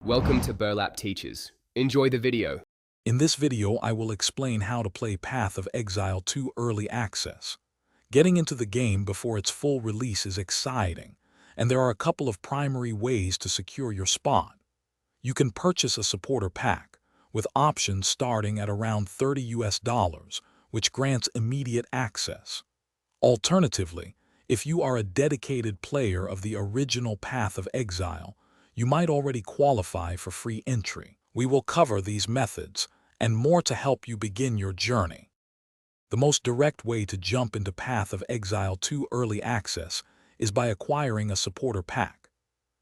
Welcome to Burlap Teachers. Enjoy the video. In this video, I will explain how to play Path of Exile 2 Early Access. Getting into the game before its full release is exciting, and there are a couple of primary ways to secure your spot. You can purchase a supporter pack, with options starting at around $30, which grants immediate access. Alternatively, if you are a dedicated player of the original Path of Exile, you might already qualify for free entry. We will cover these methods and more to help you begin your journey. The most direct way to jump into Path of Exile 2 Early Access is by acquiring a supporter pack.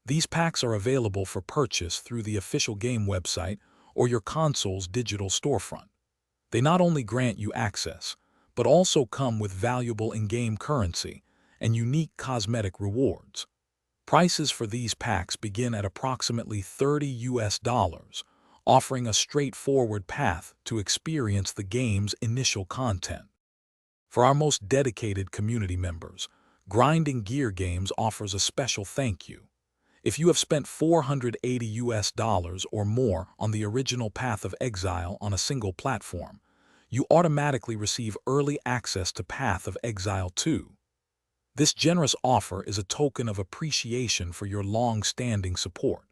These packs are available for purchase through the official game website or your console's digital storefront. They not only grant you access, but also come with valuable in-game currency and unique cosmetic rewards. Prices for these packs begin at approximately $30, offering a straightforward path to experience the game's initial content. For our most dedicated community members, Grinding Gear Games offers a special thank you. If you have spent $480 or more on the original Path of Exile on a single platform, you automatically receive early access to Path of Exile 2. This generous offer is a token of appreciation for your long-standing support.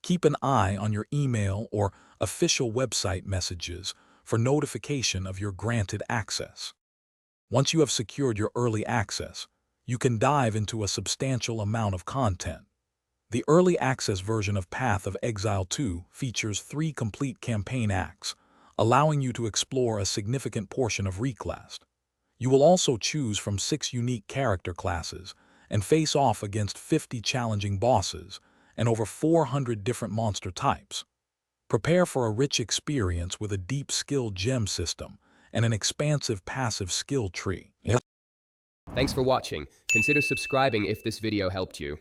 Keep an eye on your email or official website messages for notification of your granted access. Once you have secured your early access, you can dive into a substantial amount of content. The early access version of Path of Exile 2 features 3 complete campaign acts, allowing you to explore a significant portion of Reclast. You will also choose from 6 unique character classes and face off against 50 challenging bosses and over 400 different monster types. Prepare for a rich experience with a deep skill gem system and an expansive passive skill tree. Thanks for watching. Consider subscribing if this video helped you.